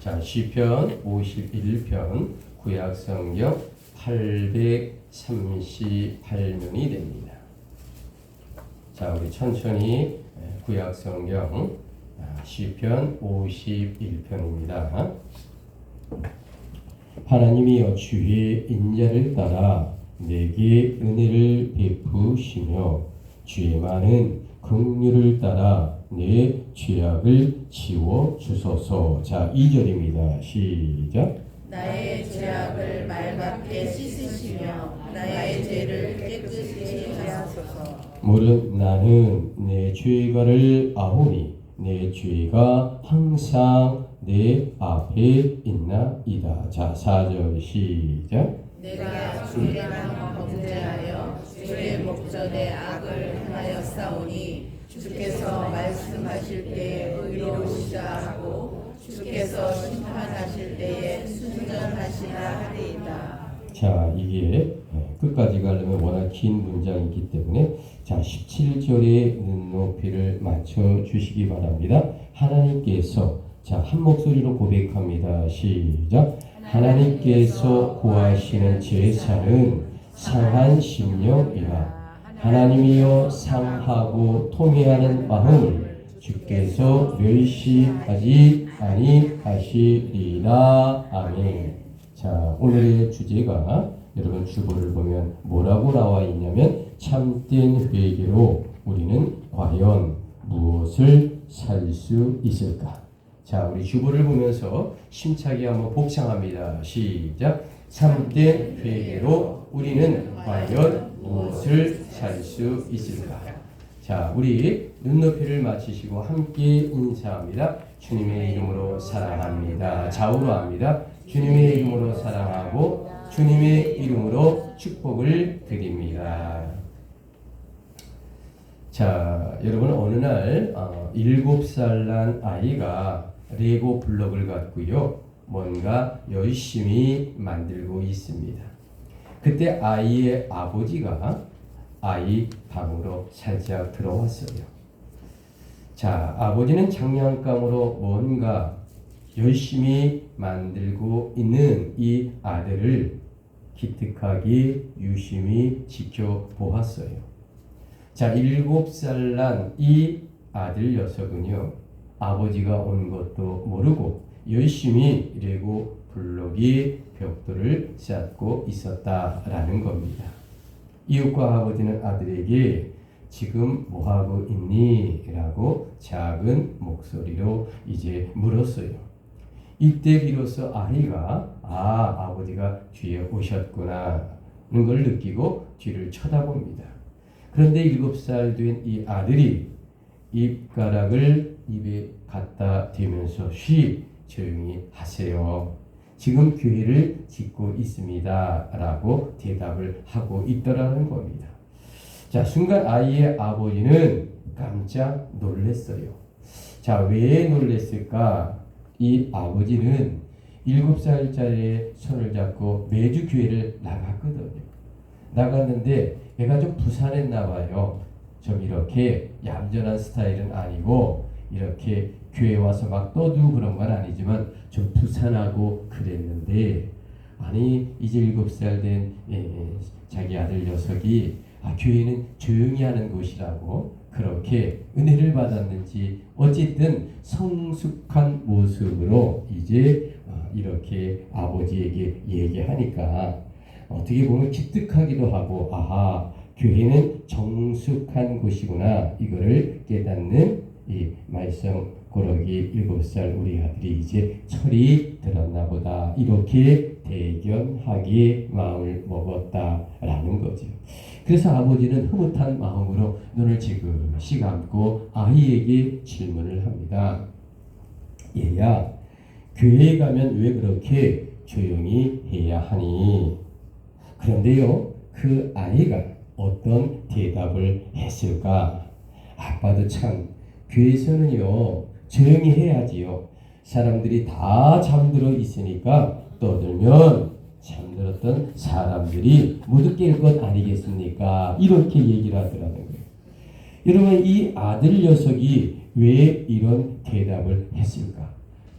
자, 시편 51편 구약성경 838면이 됩니다. 자, 우리 천천히 구약성경 시편 51편입니다. 하나님이여 주의 인자를 따라 내게 은혜를 베푸시며 주의 많은 긍휼을 따라 내 죄악을 지워 주소서. 자, 2절입니다. 시작. 나의 죄악을 맑게 씻으시며 나의 죄를 깨끗이 하소서. 무릇 나는 내 죄가를 아오니 내 죄가 항상 내 앞에 있나이다. 자, 4절 시작. 내가 주께만 범죄하여 주의 목전에 악을 행하였사오니 주께서 말씀하실 때에 의로우시다 하고 주께서 심판하실 때에 순전하시다 하리이다. 자, 이게 끝까지 가려면 워낙 긴 문장이기 때문에 자, 17절의 눈높이를 맞춰 주시기 바랍니다. 하나님께서 자, 한 목소리로 고백합니다. 시작. 하나님께서 구하시는 제사는 상한 심령이라. 하나님이여 상하고 통회하는 마음을 주께서 멸시하지 아니하시리라. 아멘. 자, 오늘의 주제가 여러분 주보를 보면 뭐라고 나와 있냐면 참된 회개로 우리는 과연 무엇을 살 수 있을까? 자, 우리 주보를 보면서 심차게 한번 복창합니다. 시작. 참된 회개로 우리는 과연 무엇을 살 수 있을까? 자, 우리 눈높이를 맞추시고 함께 인사합니다. 주님의 이름으로 사랑합니다. 좌우로 합니다. 주님의 이름으로 사랑하고 주님의 이름으로 축복을 드립니다. 자, 여러분 어느 날 7살 난 아이가 레고 블록을 갖고요. 뭔가 열심히 만들고 있습니다. 그때 아이의 아버지가 아이 방으로 살짝 들어왔어요. 자, 아버지는 장난감으로 뭔가 열심히 만들고 있는 이 아들을 기특하게 유심히 지켜보았어요. 자, 7살 난 이 아들 녀석은요, 아버지가 온 것도 모르고 열심히 레고 블록이 벽돌을 쌓고 있었다라는 겁니다. 이웃과 아버지는 아들에게 지금 뭐하고 있니? 라고 작은 목소리로 이제 물었어요. 이때 비로소 아이가 아버지가 뒤에 오셨구나 하는 걸 느끼고 뒤를 쳐다봅니다. 그런데 7살 된 이 아들이 입가락을 입에 갖다 대면서 조용히 하세요. 지금 교회를 짓고 있습니다. 라고 대답을 하고 있더라는 겁니다. 자, 순간 아이의 아버지는 깜짝 놀랐어요. 자, 왜 놀랐을까? 이 아버지는 7살짜리 손을 잡고 매주 교회를 나갔거든요. 나갔는데 얘가 좀 부산했나 봐요. 좀 이렇게 얌전한 스타일은 아니고 이렇게 교회 와서 막 떠들고 그런 건 아니지만 좀 부산하고 그랬는데 아니 이제 7살 된 자기 아들 녀석이 교회는 조용히 하는 곳이라고 그렇게 은혜를 받았는지 어쨌든 성숙한 모습으로 이제 이렇게 아버지에게 얘기하니까 어떻게 보면 기특하기도 하고 교회는 정숙한 곳이구나 이거를 깨닫는 이 말썽 고러기 7살 우리 아들이 이제 철이 들었나 보다 이렇게 대견하게 마음을 먹었다라는 거죠. 그래서 아버지는 흐뭇한 마음으로 눈을 지그시 감고 아이에게 질문을 합니다. 얘야, 교회에 가면 왜 그렇게 조용히 해야 하니? 그런데요, 그 아이가 어떤 대답을 했을까? 아빠도 참 교회에서는요 조용히 해야지요. 사람들이 다 잠들어 있으니까 떠들면 잠들었던 사람들이 모두 깰 것 아니겠습니까? 이렇게 얘기를 하더라는 거예요. 여러분 이 아들 녀석이 왜 이런 대답을 했을까?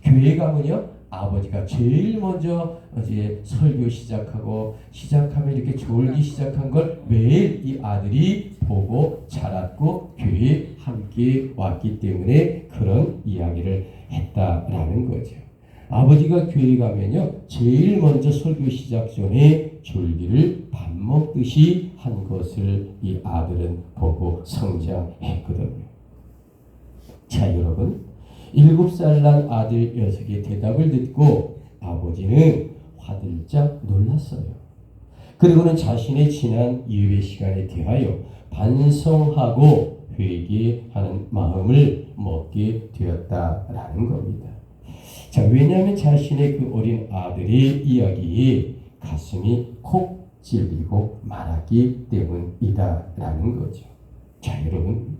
교회 가면요 아버지가 제일 먼저 이제 설교 시작하면 이렇게 졸기 시작한 걸 매일 이 아들이 보고 자랐고 교회에 함께 왔기 때문에 그런 이야기를 했다라는 거죠. 아버지가 교회 가면요 제일 먼저 설교 시작 전에 졸기를 밥 먹듯이 한 것을 이 아들은 보고 성장했거든요. 자 여러분 7살 난 아들 녀석의 대답을 듣고 아버지는 화들짝 놀랐어요. 그리고는 자신의 지난 예배 시간에 대하여 반성하고 회개하는 마음을 먹게 되었다라는 겁니다. 자, 왜냐하면 자신의 그 어린 아들의 이야기에 가슴이 콕 찔리고 말았기 때문이다라는 거죠. 자, 여러분,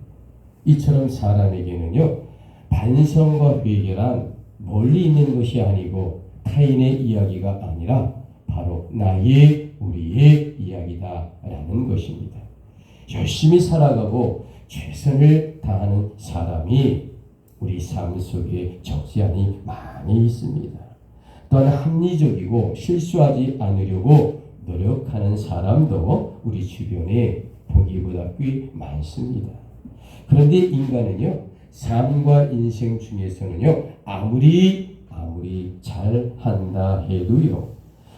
이처럼 사람에게는요, 반성과 회개란 멀리 있는 것이 아니고 타인의 이야기가 아니라 바로 우리의 이야기다라는 것입니다. 열심히 살아가고 최선을 다하는 사람이 우리 삶 속에 적지 않이 많이 있습니다. 또한 합리적이고 실수하지 않으려고 노력하는 사람도 우리 주변에 보기보다 꽤 많습니다. 그런데 인간은요, 삶과 인생 중에서는요, 아무리 잘한다 해도요,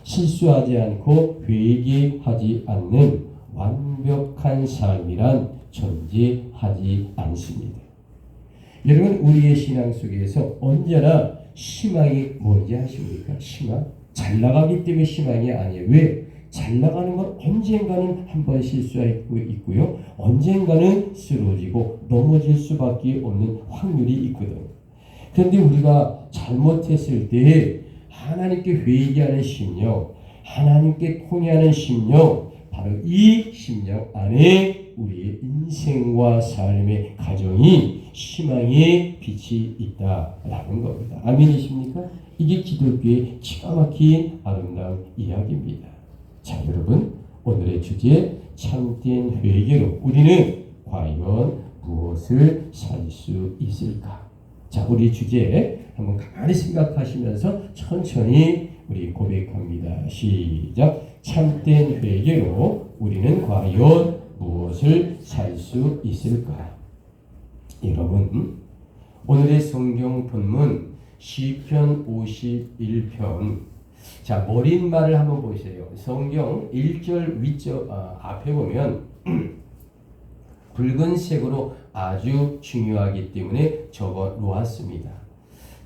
실수하지 않고 회개하지 않는 완벽한 삶이란 존재하지 않습니다. 여러분 우리의 신앙 속에서 언제나 희망이 뭔지 아십니까? 희망? 잘 나가기 때문에 희망이 아니에요. 왜? 잘 나가는 건 언젠가는 한번 실수하고 있고요. 언젠가는 쓰러지고 넘어질 수밖에 없는 확률이 있거든요. 그런데 우리가 잘못했을 때 하나님께 회개하는 심령, 하나님께 통회하는 심령, 바로 이 심령 안에 우리의 인생과 삶의 가정이 희망의 빛이 있다라는 겁니다. 아멘이십니까? 이게 기독교의 기가 막힌 아름다운 이야기입니다. 자, 여러분, 오늘의 주제 참된 회개로 우리는 과연 무엇을 살 수 있을까? 자, 우리 주제 한번 가만히 생각하시면서 천천히 우리 고백합니다. 시작. 참된 회개로 우리는 과연 무엇을 살 수 있을까? 여러분, 오늘의 성경 본문 시편 51편. 자, 머릿말을 한번 보세요. 성경 1절 위쪽 앞에 보면 붉은색으로 아주 중요하기 때문에 적어 놓았습니다.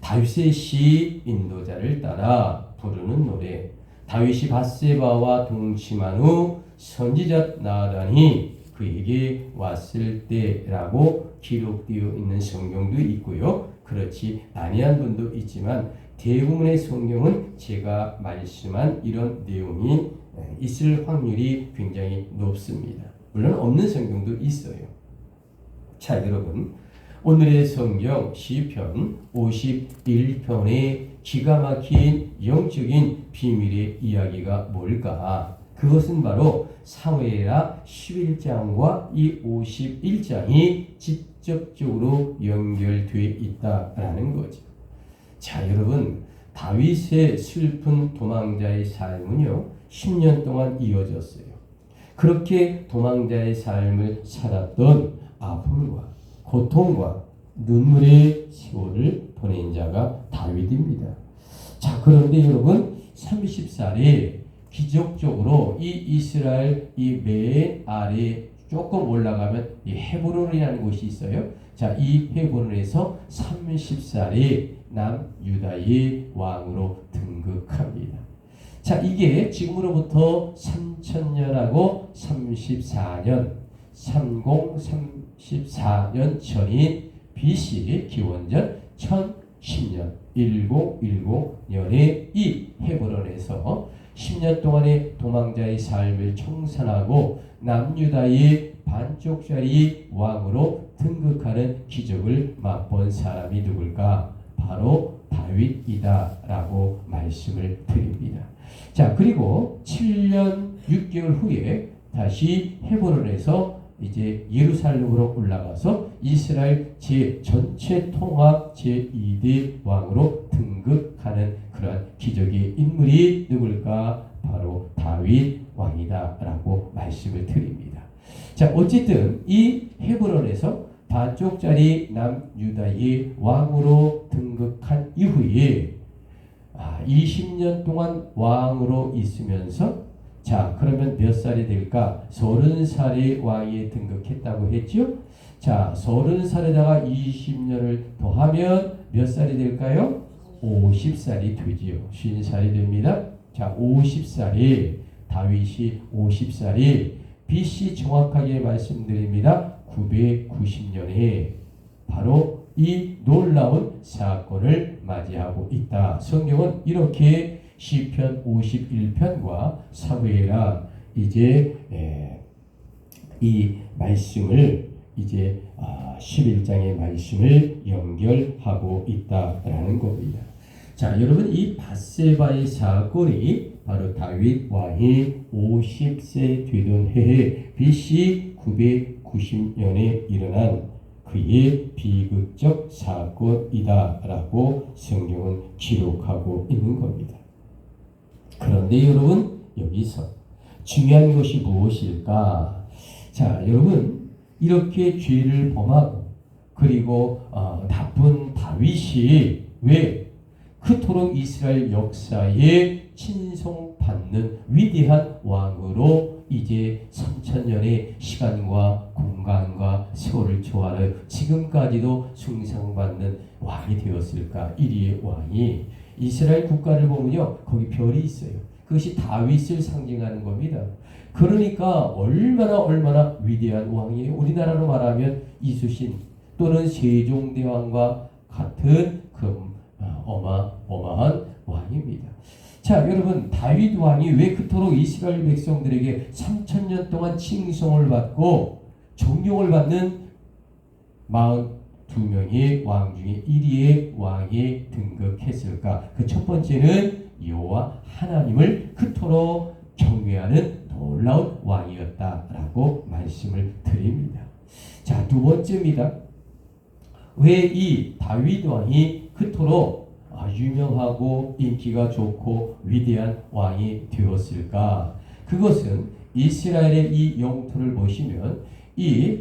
다윗의 시 인도자를 따라 부르는 노래. 다윗이 밧세바와 동침한 후 선지자 나단이 그에게 왔을 때라고 기록되어 있는 성경도 있고요. 그렇지 아니한 분도 있지만 대부분의 성경은 제가 말씀한 이런 내용이 있을 확률이 굉장히 높습니다. 물론 없는 성경도 있어요. 자, 여러분, 오늘의 성경 시편 51편의 기가 막힌 영적인 비밀의 이야기가 뭘까? 그것은 바로 사무엘하 11장과 이 51장이 직접적으로 연결되어 있다라는 거죠. 자, 여러분, 다윗의 슬픈 도망자의 삶은요 10년 동안 이어졌어요. 그렇게 도망자의 삶을 살았던 아픔과 고통과 눈물의 세월을 보낸 자가 다윗입니다. 자, 그런데 여러분 30살에 기적적으로 이 이스라엘 이 맨 아래 조금 올라가면 이 헤브론이라는 곳이 있어요. 자, 이 헤브론에서 30살에 남유다의 왕으로 등극합니다. 자, 이게 지금으로부터 3000년하고 34년 3034년 전인 BC 기원전 1010년 1010년에 이 헤브론에서 10년 동안의 도망자의 삶을 청산하고 남유다의 반쪽짜리 왕으로 등극하는 기적을 맛본 사람이 누굴까? 바로 다윗이다라고 말씀을 드립니다. 자, 그리고 7년 6개월 후에 다시 헤브론에서 이제 예루살렘으로 올라가서 이스라엘 전체 통합 제2대 왕으로 등극하는 그런 기적의 인물이 누굴까? 바로 다윗 왕이다라고 말씀을 드립니다. 자, 어쨌든 이 헤브론에서 반쪽짜리 남유다의 왕으로 등극한 이후에 20년 동안 왕으로 있으면서, 자, 그러면 몇 살이 될까? 30살의 왕이 등극했다고 했죠? 자, 30살에다가 20년을 더하면 몇 살이 될까요? 50살이 되지요. 50살이 됩니다. 자, 50살이, 다윗이 50살이 BC 정확하게 말씀드립니다. 990년에 바로 이 놀라운 사건을 맞이하고 있다. 성경은 이렇게 시편 51편과 사무엘하 이제 이 말씀을 이제 11장의 말씀을 연결하고 있다라는 겁니다. 자, 여러분, 이 밧세바의 사건이 바로 다윗 왕이 50세 되던 해에 BC 990년에 일어난 그의 비극적 사건이다라고 성경은 기록하고 있는 겁니다. 그런데 여러분, 여기서 중요한 것이 무엇일까? 자, 여러분, 이렇게 죄를 범하고 그리고 나쁜 다윗이 왜 그토록 이스라엘 역사에 칭송받는 위대한 왕으로 이제 3000년의 시간과 공간과 세월을 초월하여 지금까지도 숭상받는 왕이 되었을까? 이리의 왕이 이스라엘 국가를 보면요, 거기 별이 있어요. 그것이 다윗을 상징하는 겁니다. 그러니까 얼마나 위대한 왕이에요. 우리나라로 말하면 이순신 또는 세종대왕과 같은 그 어마어마한 왕입니다. 자, 여러분, 다윗 왕이 왜 그토록 이스라엘 백성들에게 3000년 동안 칭송을 받고 존경을 받는 42명의 왕 중에 1위의 왕이 등극했을까? 그 첫 번째는 여호와 하나님을 그토록 경외하는 놀라운 왕이었다라고 말씀을 드립니다. 자, 두 번째입니다. 왜 이 다윗 왕이 그토록 유명하고 인기가 좋고 위대한 왕이 되었을까? 그것은 이스라엘의 이 영토를 보시면 이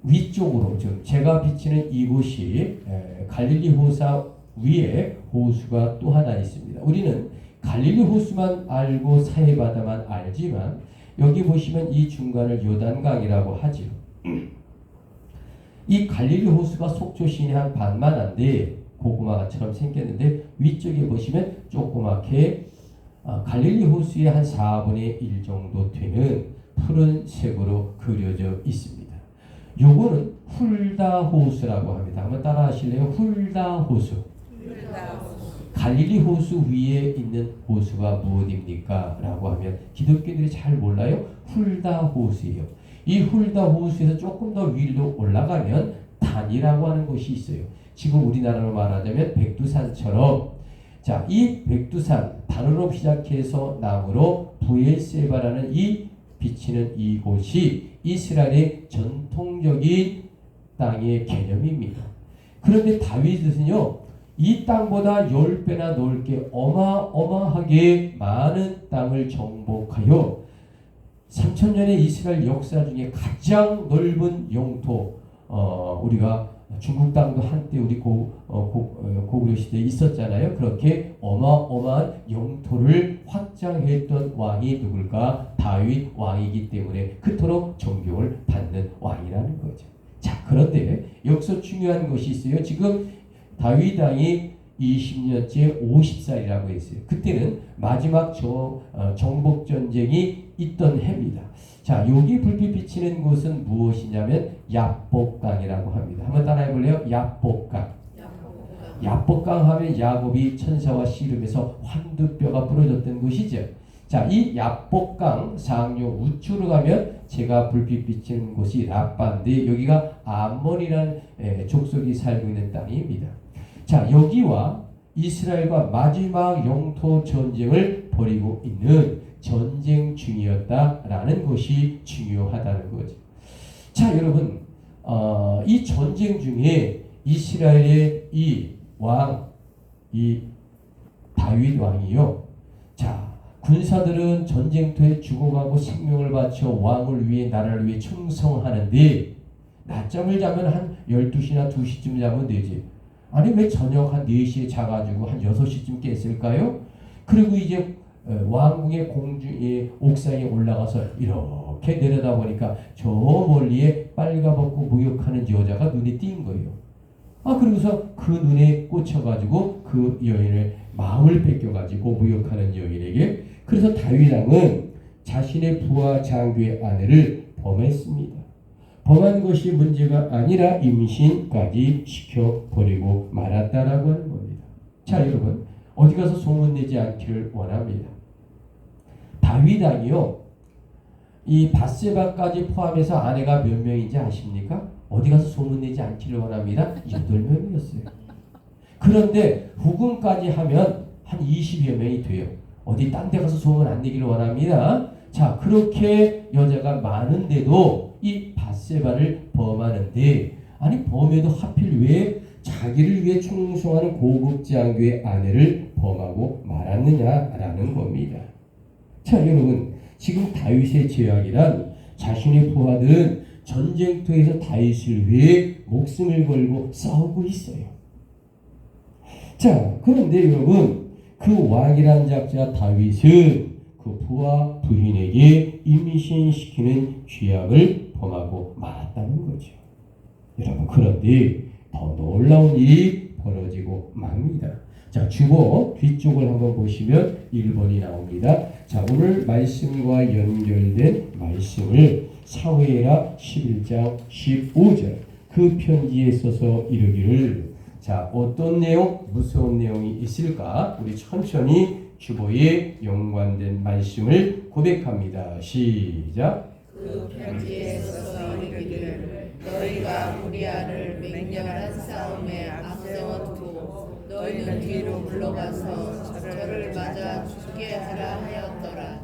위쪽으로, 즉 제가 비치는 이곳이 갈릴리 호사 위에 호수가 또 하나 있습니다. 우리는 갈릴리 호수만 알고 사해바다만 알지만 여기 보시면 이 중간을 요단강이라고 하죠. 이 갈릴리 호수가 속초 시내 한 반만한데 고구마처럼 생겼는데 위쪽에 보시면 조그맣게 갈릴리 호수의 한 4분의 1 정도 되는 푸른색으로 그려져 있습니다. 요거는 훌다 호수라고 합니다. 한번 따라 하실래요? 훌다 호수. 갈릴리 호수 위에 있는 호수가 무엇입니까? 라고 하면 기독교인들이 잘 몰라요. 훌다 호수예요. 이 훌다 호수에서 조금 더 위로 올라가면 단이라고 하는 곳이 있어요. 지금 우리나라로 말하자면 백두산처럼, 자, 이 백두산 단으로 시작해서 남으로 부엘세바라는 이 비치는 이곳이 이스라엘의 전통적인 땅의 개념입니다. 그런데 다윗은요, 이 땅보다 10배나 넓게 어마어마하게 많은 땅을 정복하여 3000년의 이스라엘 역사 중에 가장 넓은 영토, 우리가 중국 땅도 한때 우리 고구려 시대에 있었잖아요. 그렇게 어마어마한 영토를 확장했던 왕이 누굴까? 다윗 왕이기 때문에 그토록 존경을 받는 왕이라는 거죠. 자, 그런데 여기서 중요한 것이 있어요. 지금 다윗 왕이 20년째 50살이라고 했어요. 그때는 마지막 정복 전쟁이 있던 해입니다. 자, 여기 불빛 비치는 곳은 무엇이냐면 야복강이라고 합니다. 한번 따라해 볼래요? 야복강. 야복강 하면 야곱이 천사와 씨름해서 환두뼈가 부러졌던 곳이죠. 자, 이 야복강 상류 우측으로 가면 제가 불빛 비치는 곳이 라빠인데 여기가 암몬이라는 족속이 살고 있는 땅입니다. 자, 여기와 이스라엘과 마지막 영토 전쟁을 벌이고 있는 전쟁 중이었다라는 것이 중요하다는 거죠. 자, 여러분, 이 전쟁 중에 이스라엘의 이 왕, 이 다윗 왕이요. 자, 군사들은 전쟁터에 죽어가고 생명을 바쳐 왕을 위해 나라를 위해 충성하는데 낮잠을 자면 한 12시나 2시쯤 자면 되지. 아니 왜 저녁 한 4시에 자가지고 한 6시쯤 깼을까요? 그리고 이제 왕궁의 공주의 옥상에 올라가서 이렇게 내려다보니까 저 멀리에 빨가벗고 목욕하는 여자가 눈에 띈 거예요. 그러고서 그 눈에 꽂혀가지고 그 여인의 마음을 뺏겨가지고 목욕하는 여인에게, 그래서 다윗 왕은 자신의 부하 장교의 아내를 범했습니다. 범한 것이 문제가 아니라 임신까지 시켜버리고 말았다라고 하는 겁니다. 자, 여러분 어디 가서 소문내지 않기를 원합니다. 다윗 왕이요, 이 밧세바까지 포함해서 아내가 몇 명인지 아십니까? 어디 가서 소문내지 않기를 원합니다. 8명이었어요. 그런데 후궁까지 하면 한 20여 명이 돼요. 어디 딴 데 가서 소문 안 내기를 원합니다. 자, 그렇게 여자가 많은데도 이 밧세바를 범하는데, 아니 범해도 하필 왜 자기를 위해 충성하는 고급 장교의 아내를 범하고 말았느냐라는 겁니다. 자, 여러분 지금 다윗의 죄악이란 자신의 부하들은 전쟁터에서 다윗을 위해 목숨을 걸고 싸우고 있어요. 자, 그런데 여러분 그 왕이란 작자 다윗은 그 부하 부인에게 임신시키는 죄악을 범하고 말았다는 거죠. 여러분 그런데 더 놀라운 일이 벌어지고 맙니다. 자, 주보 뒤쪽을 한번 보시면 1번이 나옵니다. 자, 오늘 말씀과 연결된 말씀을 사무엘하 11장 15절 그 편지에 써서 이르기를, 자, 어떤 내용, 무서운 내용이 있을까? 우리 천천히 주보에 연관된 말씀을 고백합니다. 시작. 그 편지에 써서 이르기를 너희가 우리아를 맹렬한 싸움에 앞세워두고 너희는 뒤로 물러가서 저를 맞아 죽게 하라 하였더라.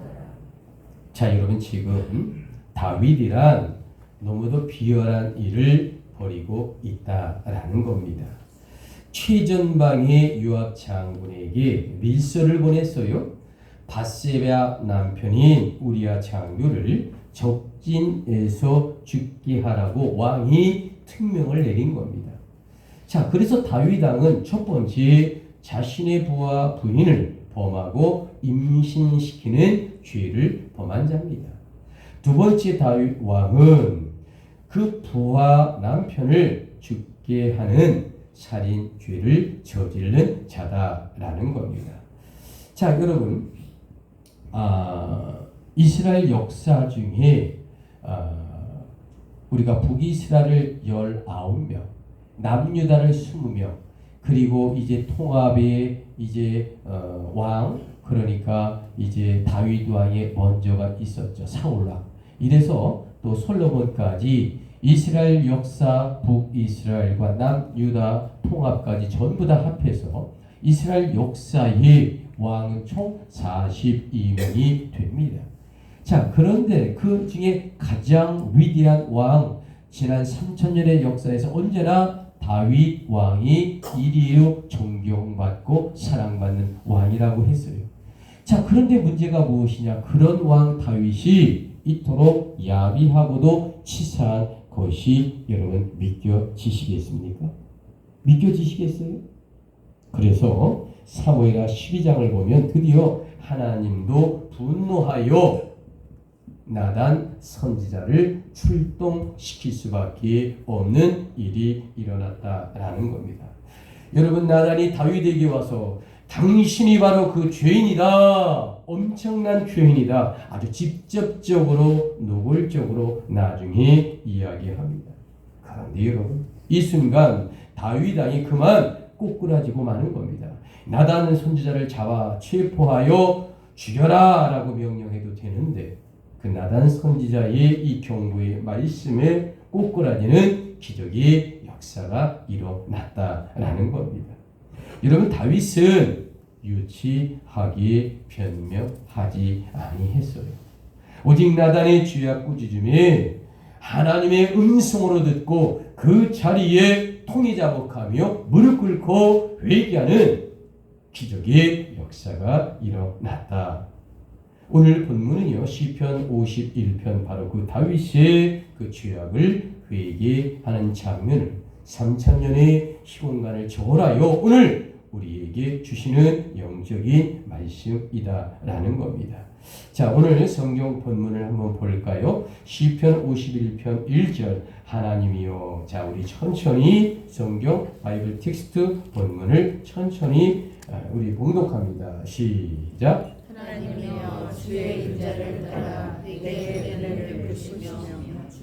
자, 여러분 지금 다윗이란 너무도 비열한 일을 벌이고 있다라는 겁니다. 최전방의 요압 장군에게 밀서를 보냈어요. 밧세바 남편인 우리아 장교를 적진에서 죽게 하라고 왕이 특명을 내린 겁니다. 자, 그래서 다윗 왕은 첫 번째 자신의 부하 부인을 범하고 임신시키는 죄를 범한 자입니다. 두 번째 다윗 왕은 그 부하 남편을 죽게 하는 살인 죄를 저지른 자다라는 겁니다. 자, 여러분 이스라엘 역사 중에 우리가 북이스라엘 19명, 남유다를 20명, 그리고 이제 통합의 이제 왕, 그러니까 이제 다윗 왕의 먼저가 있었죠. 사울 왕. 이래서 또 솔로몬까지 이스라엘 역사 북이스라엘과 남유다 통합까지 전부 다 합해서 이스라엘 역사의 왕은 총 42명이 됩니다. 자, 그런데 그 중에 가장 위대한 왕, 지난 3000년의 역사에서 언제나 다윗 왕이 1위로 존경받고 사랑받는 왕이라고 했어요. 자, 그런데 문제가 무엇이냐? 그런 왕 다윗이 이토록 야비하고도 치사한 것이 여러분 믿겨지시겠습니까? 믿겨지시겠어요? 그래서 사무엘하 12장을 보면 드디어 하나님도 분노하여 나단 선지자를 출동시킬 수밖에 없는 일이 일어났다라는 겁니다. 여러분, 나단이 다윗에게 와서 당신이 바로 그 죄인이다, 엄청난 죄인이다, 아주 직접적으로 노골적으로 나중에 이야기합니다. 그런데 여러분, 이 순간 다윗 왕이 그만 꼬꾸라지고 마는 겁니다. 나단 선지자를 잡아 체포하여 죽여라 라고 명령해도 되는데 그 나단 선지자의 이 경고의 말씀에 꼬꾸라지는 기적의 역사가 일어났다라는 겁니다. 여러분, 다윗은 유치하게 변명하지 아니했어요. 오직 나단의 죄악 꾸짖음에 하나님의 음성으로 듣고 그 자리에 통이자복하며 무릎 꿇고 회개하는 기적의 역사가 일어났다. 오늘 본문은요, 시편 51편 바로 그 다윗의 그 죄악을 회개하는 장면을 3000년의 시공간을 초월하여 오늘 우리에게 주시는 영적인 말씀이다라는 겁니다. 자, 오늘 성경 본문을 한번 볼까요? 시편 51편 1절 하나님이여. 자, 우리 천천히 성경 바이블 텍스트 본문을 천천히 우리 봉독합니다. 시작. 하나님이여 주의 인자를 따라 내게 은혜를 베푸시며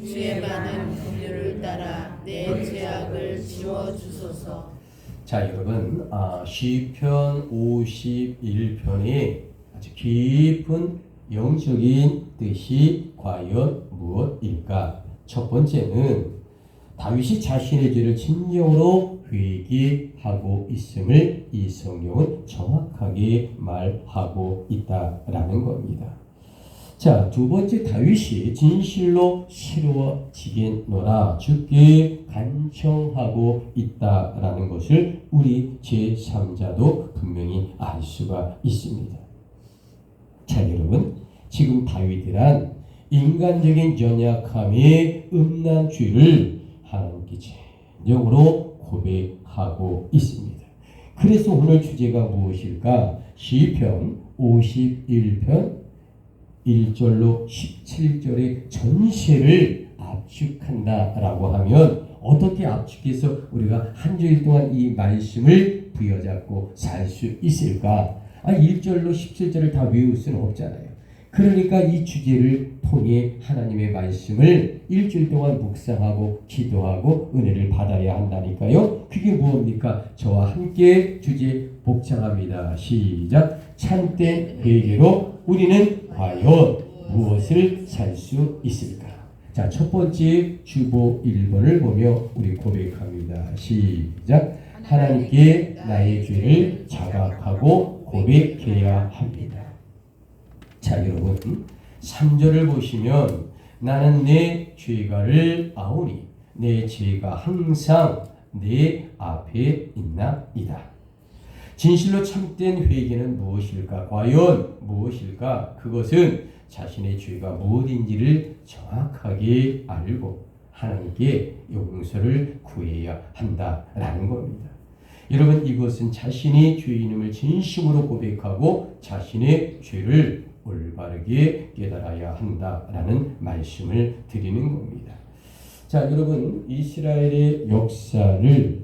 주의 많은 긍휼을 따라 내 죄악을 지워 주소서. 자, 여러분, 시편 51편의 아주 깊은 영적인 뜻이 과연 무엇일까? 첫 번째는 다윗이 자신의 죄를 진정으로 회개하고 있음을 이 성경은 정확하게 말하고 있다라는 겁니다. 자, 두 번째, 다윗이 진실로 새로워지겠노라 주께 간청하고 있다라는 것을 우리 제3자도 분명히 알 수가 있습니다. 자, 여러분, 지금 다윗이란 인간적인 연약함의 음란 죄를 하나님께 진정으로 고백하고 있습니다. 그래서 오늘 주제가 무엇일까? 시편 51편 1절로 17절의 전체를 압축한다라고 하면 어떻게 압축해서 우리가 한 주일 동안 이 말씀을 부여잡고 살 수 있을까? 1절로 17절을 다 외울 수는 없잖아요. 그러니까 이 주제를 통해 하나님의 말씀을 일주일 동안 묵상하고 기도하고 은혜를 받아야 한다니까요. 그게 무엇입니까? 저와 함께 주제 복창합니다. 시작. 참된 회개로 우리는 과연 무엇을 살 수 있을까? 자, 첫 번째 주보 1번을 보며 우리 고백합니다. 시작. 하나님께 나의 죄를 자각하고 고백해야 합니다. 자, 여러분, 3절을 보시면 나는 내 죄가를 아오니 내 죄가 항상 내 앞에 있나이다. 진실로 참된 회개는 무엇일까? 과연 무엇일까? 그것은 자신의 죄가 무엇인지를 정확하게 알고 하나님께 용서를 구해야 한다라는 겁니다. 여러분, 이것은 자신이 죄인임을 진심으로 고백하고 자신의 죄를 올바르게 깨달아야 한다라는 말씀을 드리는 겁니다. 자, 여러분, 이스라엘의 역사를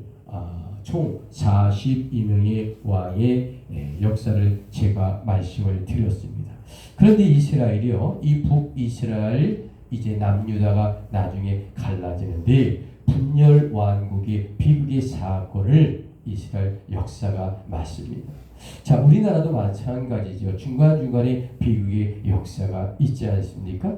총 42명의 왕의 역사를 제가 말씀을 드렸습니다. 그런데 이스라엘이요, 이 북이스라엘 이제 남유다가 나중에 갈라지는데 분열 왕국의 비극의 사건을 이스라엘 역사가 맞습니다. 자, 우리나라도 마찬가지죠. 중간중간에 비극의 역사가 있지 않습니까?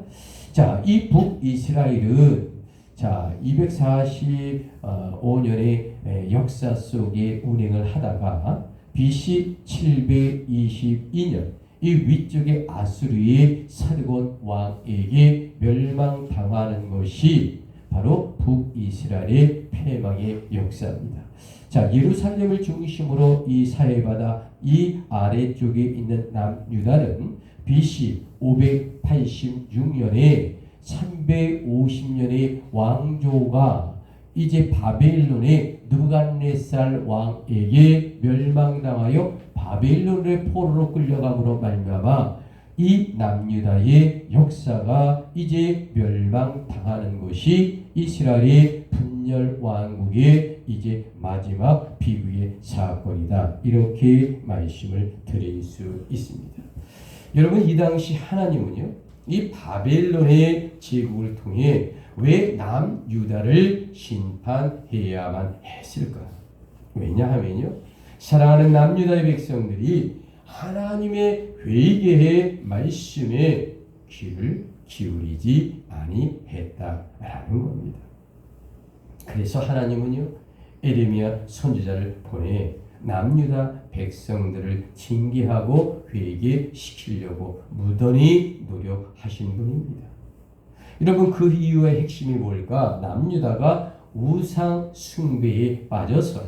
자, 이 북이스라엘은 자, 245년의 역사 속에 운행을 하다가 BC 722년 이 위쪽의 아수르의 사르곤 왕에게 멸망당하는 것이 바로 북이스라엘의 패망의 역사입니다. 자, 예루살렘을 중심으로 이 사해바다 이 아래쪽에 있는 남유다는 BC 586년에 350년의 왕조가 이제 바벨론의 느부갓네살 왕에게 멸망당하여 바벨론의 포로로 끌려감으로 말미암아 이 남유다의 역사가 이제 멸망당하는 것이 이스라엘의 분열 왕국의 이제 마지막 비극의 사건이다. 이렇게 말씀을 드릴 수 있습니다. 여러분, 이 당시 하나님은요, 이 바벨론의 제국을 통해 왜 남유다를 심판해야만 했을까? 왜냐하면요, 사랑하는 남유다의 백성들이 하나님의 회개의 말씀에 귀를 기울이지 아니했다라는 겁니다. 그래서 하나님은요, 에레미야 선지자를 보내 남유다 백성들을 징계하고 회개시키려고 무던히 노력하신 분입니다. 여러분, 그 이유의 핵심이 뭘까? 남유다가 우상 숭배에 빠져서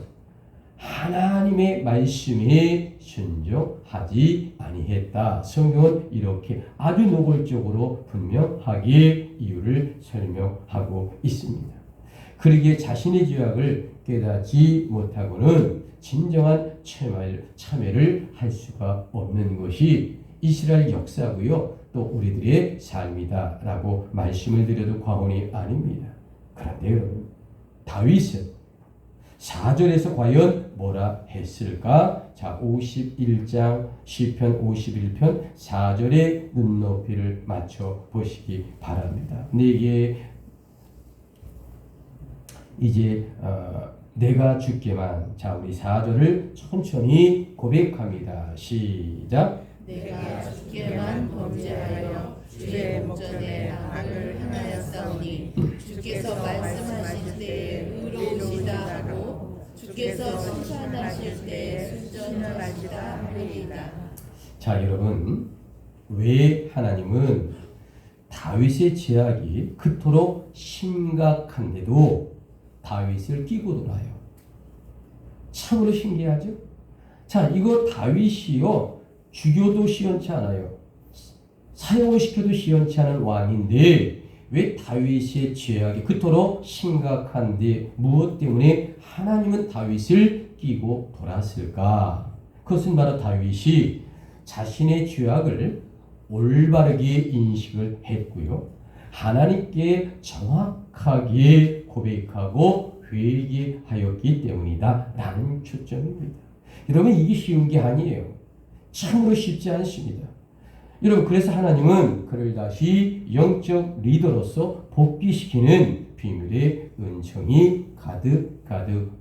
하나님의 말씀에 순종하지 아니했다. 성경은 이렇게 아주 노골적으로 분명하게 이유를 설명하고 있습니다. 그러기에 자신의 죄악을 깨닫지 못하고는 진정한 참회를 할 수가 없는 것이 이스라엘 역사고요. 또 우리들의 삶이다라고 말씀을 드려도 과언이 아닙니다. 그런데 여러분, 다윗은 4절에서 과연 뭐라 했을까? 자, 51장 시편 51편 4절에 눈높이를 맞춰 보시기 바랍니다. 내게 이제 내가 주께만. 자, 우리 4절을 천천히 고백합니다. 시작. 내가 주께만 범죄하여 주의 목전에 악을 행하였사오니 주께서 말씀하실 때에 의로우시다 하고 주께서 심판하실 때에 순전하시다 하리이다. 자, 여러분, 왜 하나님은 다윗의 죄악이 그토록 심각한데도 다윗을 끼고 놀아요? 참으로 신기하죠? 자, 이거 다윗이요, 죽여도 시원치 않아요. 사형을 시켜도 시원치 않은 왕인데 왜 다윗의 죄악이 그토록 심각한데 무엇 때문에 하나님은 다윗을 끼고 돌았을까? 그것은 바로 다윗이 자신의 죄악을 올바르게 인식을 했고요. 하나님께 정확하게 고백하고 회개하였기 때문이다 라는 초점입니다. 여러분, 이게 쉬운 게 아니에요. 참으로 쉽지 않습니다. 여러분, 그래서 하나님은 그를 다시 영적 리더로서 복귀시키는 비밀의 은총이 가득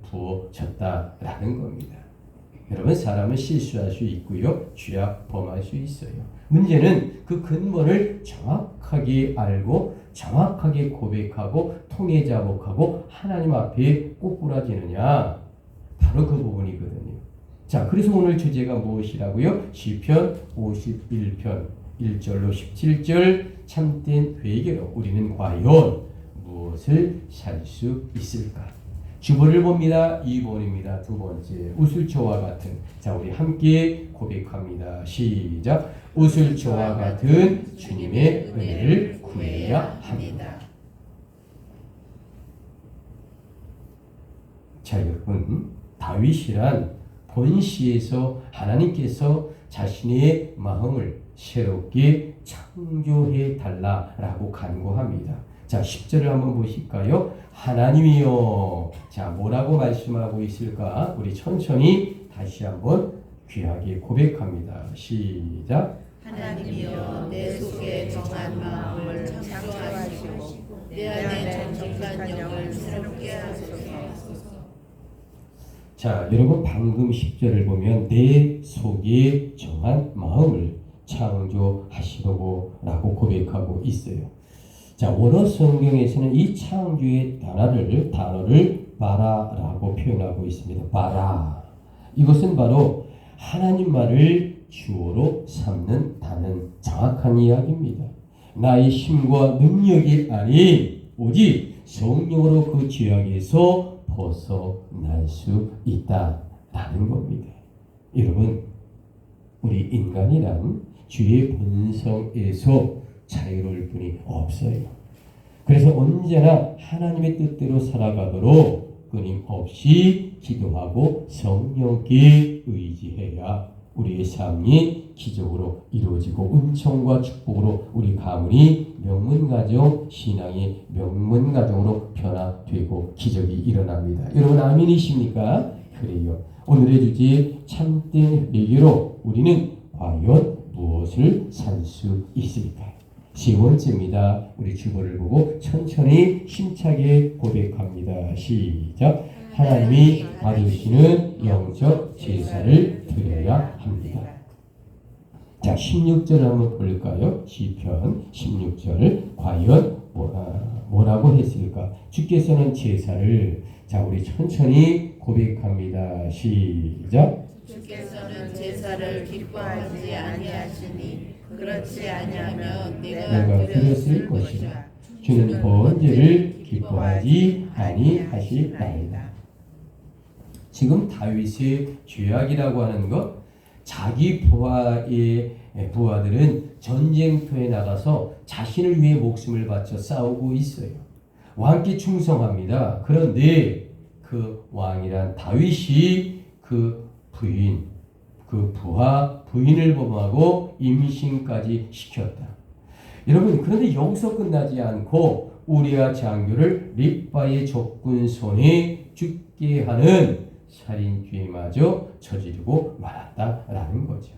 부어졌다라는 겁니다. 여러분, 사람은 실수할 수 있고요, 죄악 범할 수 있어요. 문제는 그 근본을 정확하게 알고 정확하게 고백하고 통해 자복하고 하나님 앞에 꼬꾸라지느냐, 바로 그 부분이거든요. 자, 그래서 오늘 주제가 무엇이라고요? 시편 51편 1절로 17절 참된 회개로 우리는 과연 무엇을 살 수 있을까? 주보를 봅니다. 2번입니다. 두 번째, 우슬초와 같은. 자, 우리 함께 고백합니다. 시작. 우슬초와 같은 주님의 은혜를 구해야 합니다. 자, 여러분, 다윗이란 본시에서 하나님께서 자신의 마음을 새롭게 창조해 달라라고 간구합니다. 자, 10절을 한번 보실까요? 하나님이여. 자, 뭐라고 말씀하고 있을까? 우리 천천히 다시 한번 귀하게 고백합니다. 시작. 하나님이여, 내 속에 정한 마음을 창조하시고 내 안에 정직한 영을 새롭게 하소서. 자, 여러분, 방금 10절을 보면 내 속에 정한 마음을 창조하시려고 라고 고백하고 있어요. 자, 원어 성경에서는 이 창조의 단어를 바라라고 표현하고 있습니다. 바라. 이것은 바로 하나님 말을 주어로 삼는 다는 정확한 이야기입니다. 나의 힘과 능력이 아닌 오직 성령으로 그 죄악에서 벗어날 수 있다라는 겁니다. 여러분, 우리 인간이란 죄의 본성에서 자유로울 뿐이 없어요. 그래서 언제나 하나님의 뜻대로 살아가도록 끊임없이 기도하고 성령께 의지해야 우리의 삶이 기적으로 이루어지고 은총과 축복으로 우리 가문이 명문가정, 신앙이 명문가정으로 변화되고 기적이 일어납니다. 여러분, 아멘이십니까? 그래요. 오늘의 주제 참된 회개로 우리는 과연 무엇을 살 수 있을까? 세 번째입니다. 우리 주보를 보고 천천히 힘차게 고백합니다. 시작. 하나님이 받으시는 영적 제사를 드려야 합니다. 자, 16절 한번 볼까요? 시편 16절 과연 뭐라고 했을까? 주께서는 제사를, 자, 우리 천천히 고백합니다. 시작. 주께서는 제사를 기뻐하지 아니하시니 그렇지 아니하면 내가 드렸을 것이라. 주는 번제를 기뻐하지 아니하시나이다. 지금 다윗의 죄악이라고 하는 것, 자기 부하들은 전쟁터에 나가서 자신을 위해 목숨을 바쳐 싸우고 있어요. 왕께 충성합니다. 그런데 그 왕이란 다윗이 그 부인, 그 부하 부인을 범하고 임신까지 시켰다. 여러분, 그런데 여기서 끝나지 않고 우리아 장교를 립바의 적군 손에 죽게 하는 살인죄마저 저지르고 말았다라는 거죠.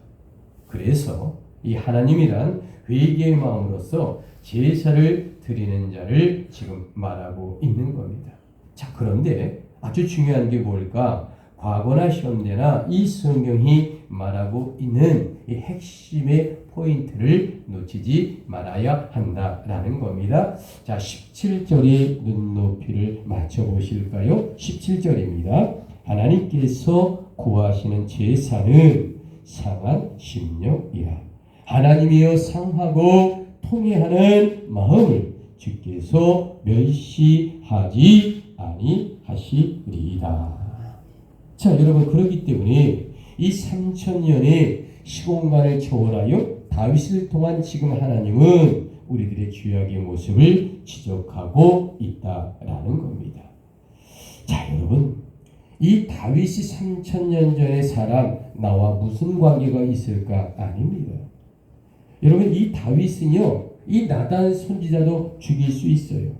그래서 이 하나님이란 회개의 마음으로서 제사를 드리는 자를 지금 말하고 있는 겁니다. 자, 그런데 아주 중요한 게 뭘까? 과거나 현대나 이 성경이 말하고 있는 이 핵심의 포인트를 놓치지 말아야 한다라는 겁니다. 자, 17절의 눈높이를 맞춰보실까요? 17절입니다. 하나님께서 구하시는 제사는 상한 심령이라. 하나님이여 상하고 통회하는 마음을 주께서 멸시하지 아니하시리이다. 자, 여러분, 그렇기 때문에 이 3000년의 시공간을 초월하여 다윗을 통한 지금 하나님은 우리들의 죄악의 모습을 지적하고 있다라는 겁니다. 자, 여러분, 이 다윗이 3000년 전의 사람, 나와 무슨 관계가 있을까? 아닙니다. 여러분, 이 다윗은요, 이 나단 선지자도 죽일 수 있어요.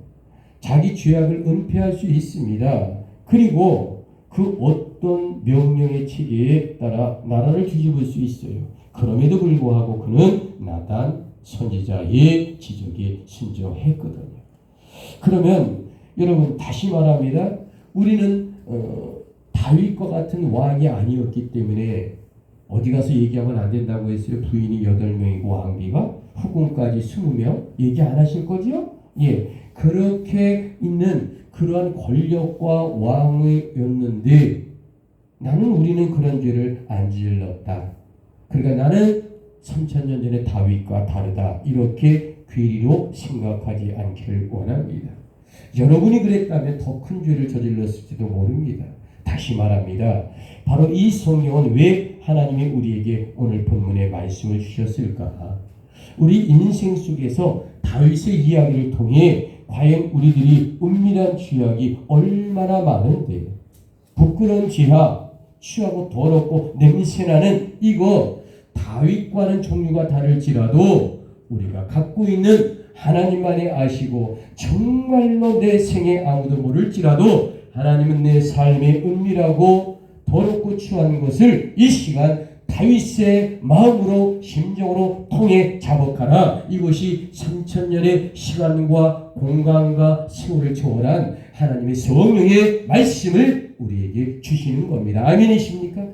자기 죄악을 은폐할 수 있습니다. 그리고 그 어떤 명령의 체계에 따라 나라를 뒤집을 수 있어요. 그럼에도 불구하고 그는 나단 선지자의 지적에 순종했거든요. 그러면 여러분, 다시 말합니다. 우리는 다윗과 같은 왕이 아니었기 때문에 어디 가서 얘기하면 안 된다고 했어요. 부인이 8명이고 왕비가 후궁까지 20명 얘기 안 하실 거죠? 예, 그렇게 있는 그러한 권력과 왕이었는데 우리는 그런 죄를 안 질렀다. 그러니까 나는 3000년 전에 다윗과 다르다. 이렇게 괴리로 생각하지 않기를 원합니다. 여러분이 그랬다면 더 큰 죄를 저질렀을지도 모릅니다. 다시 말합니다. 바로 이 성경은 왜 하나님이 우리에게 오늘 본문의 말씀을 주셨을까? 우리 인생 속에서 다윗의 이야기를 통해 과연 우리들이 은밀한 죄악이 얼마나 많은데, 부끄러운 죄악, 취하고 더럽고 냄새나는 이거 다윗과는 종류가 다를지라도 우리가 갖고 있는 하나님만이 아시고 정말로 내 생에 아무도 모를지라도 하나님은 내 삶에 은밀하고 더럽고 추한 것을 이 시간 다윗의 마음으로 심정으로 통해 자복하라. 이것이 3000년의 시간과 공간과 세월을 초월한 하나님의 성령의 말씀을 우리에게 주시는 겁니다. 아멘이십니까?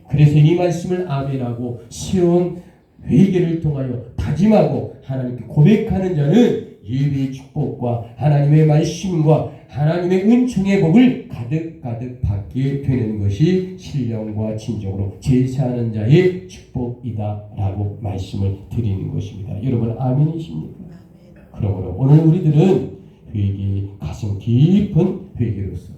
그래서 이 말씀을 아멘하고 새로운 회개를 통하여 다짐하고 하나님께 고백하는 자는 예배의 축복과 하나님의 말씀과 하나님의 은총의 복을 가득가득 받게 되는 것이 신령과 진정으로 제사하는 자의 축복이다라고 말씀을 드리는 것입니다. 여러분, 아멘이십니까? 그러므로 오늘 우리들은 회개, 가슴 깊은 회개로서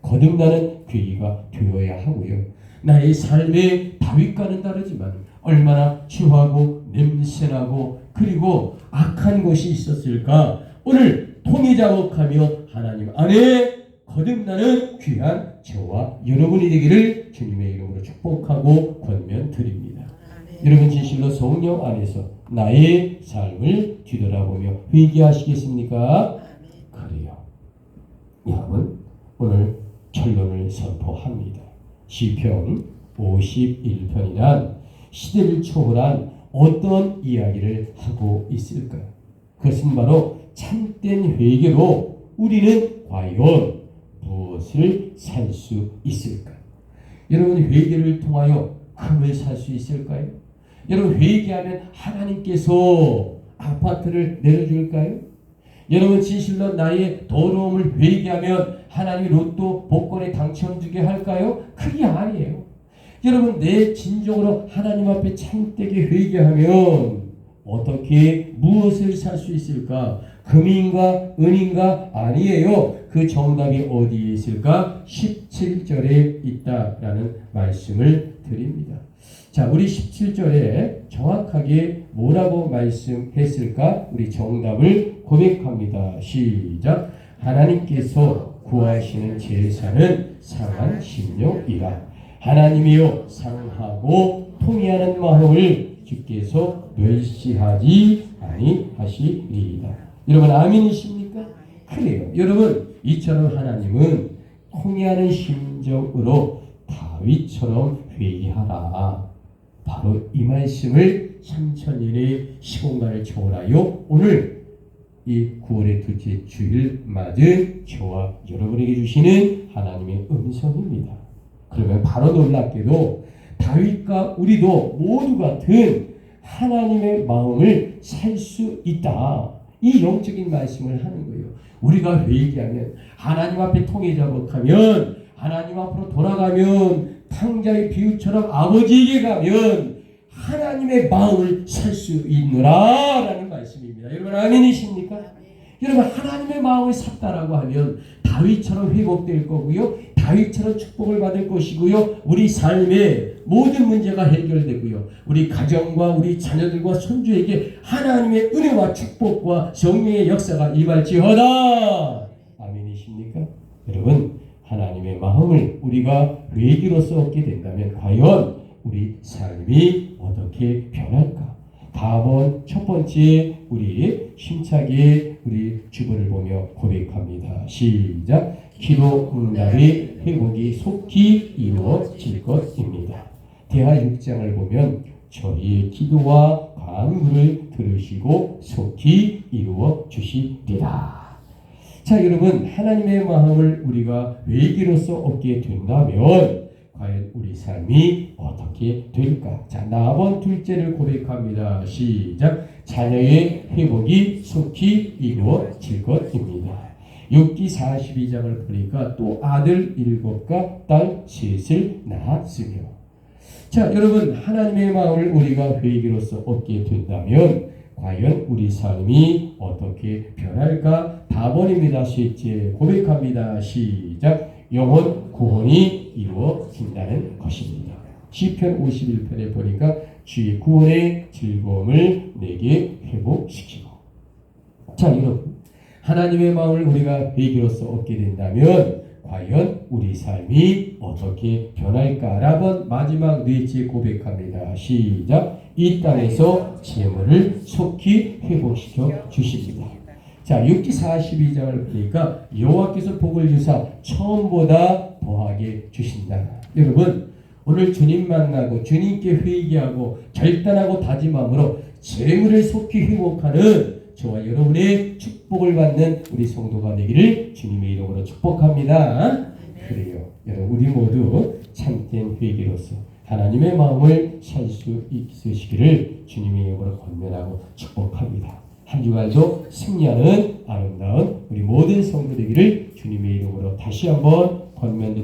거듭나는 회개가 되어야 하고요. 나의 삶의 다윗과는 다르지만 얼마나 추하고 냄새나고 그리고 악한 것이 있었을까? 오늘 통해자복하며 하나님 안에 거듭나는 귀한 저와 여러분이 되기를 주님의 이름으로 축복하고 권면드립니다. 여러분, 진실로 성령 안에서 나의 삶을 뒤돌아보며 회개하시겠습니까? 그래요. 여러분, 오늘 결론을 선포합니다. 시편 51편이란 시대를 초월한 어떤 이야기를 하고 있을까요? 그것은 바로 참된 회개로 우리는 과연 무엇을 살 수 있을까요? 여러분, 회개를 통하여 금을 살 수 있을까요? 여러분, 회개하면 하나님께서 아파트를 내려줄까요? 여러분, 진실로 나의 더러움을 회개하면 하나님이 로또 복권에 당첨되게 할까요? 그게 아니에요. 여러분, 내 진정으로 하나님 앞에 참되게 회개하면 어떻게 무엇을 살 수 있을까? 금인가 은인가 아니에요. 그 정답이 어디에 있을까? 17절에 있다라는 말씀을 드립니다. 자, 우리 17절에 정확하게 뭐라고 말씀했을까? 우리 정답을 고백합니다. 시작. 하나님께서 구하시는 제사는 상한 심령이라. 하나님이여 상하고 통회하는 마음을 주께서 멸시하지 아니하시리이다. 여러분 아멘이십니까? 그래요. 여러분 이처럼 하나님은 통회하는 심정으로 다윗처럼 회개하라. 바로 이 말씀을 3000년의 시공간을 초월하여 오늘 이 9월의 둘째 주일 맞은 저와 여러분에게 주시는 하나님의 음성입니다. 그러면 바로 놀랍게도 다윗과 우리도 모두 같은 하나님의 마음을 살 수 있다. 이 영적인 말씀을 하는 거예요. 우리가 회개하면 하나님 앞에 통회자복하면 하나님 앞으로 돌아가면 탕자의 비유처럼 아버지에게 가면 하나님의 마음을 살 수 있노라 라는 말씀입니다. 여러분 아멘이십니까? 여러분 하나님의 마음을 샀다라고 하면 다윗처럼 회복될 거고요. 다윗처럼 축복을 받을 것이고요. 우리 삶의 모든 문제가 해결되고요. 우리 가정과 우리 자녀들과 손주에게 하나님의 은혜와 축복과 성령의 역사가 임할지어다. 아멘이십니까? 여러분 하나님의 마음을 우리가 회개로서 얻게 된다면 과연 우리 삶이 어떻게 변할까? 다음은 첫 번째 우리 힘차게 우리 주보를 보며 고백합니다. 시작. 기도 응답의 회복이 속히 이루어질 것입니다. 대하 6장을 보면 저희의 기도와 간구를 들으시고 속히 이루어 주시리라. 자, 여러분 하나님의 마음을 우리가 회개로서 얻게 된다면 과연 우리 삶이 어떻게 될까? 자, 나번 둘째를 고백합니다. 시작. 자녀의 회복이 속히 이루어질 것입니다. 욥기 42장을 보니까 또 아들 7과 딸 3을 낳았으며. 자, 여러분 하나님의 마음을 우리가 회개로서 얻게 된다면 과연 우리 삶이 어떻게 변할까? 답원입니다. 셋째 고백합니다. 시작. 영혼 구원이 이루어진다는 것입니다. 시편 51편에 보니까 주의 구원의 즐거움을 내게 회복시키고. 자, 여러분 하나님의 마음을 우리가 회개로서 얻게 된다면 과연 우리 삶이 어떻게 변할까라는 마지막 넷째 고백합니다. 시작. 이 땅에서 재물을 속히 회복시켜 주십니다. 자, 6기 42장을 보니까 여호와께서 복을 주사 처음보다 더하게 주신다. 여러분 오늘 주님 만나고 주님께 회개하고 결단하고 다짐함으로 재물을 속히 회복하는 저와 여러분의 축복을 받는 우리 성도가 되기를 주님의 이름으로 축복합니다. 그래요. 여러분 우리 모두 참된 회개로서 하나님의 마음을 살 수 있으시기를 주님의 이름으로 권면하고 축복합니다. 한 주간도 승리하는 아름다운 우리 모든 성도 되기를 주님의 이름으로 다시 한번 권면드립니다.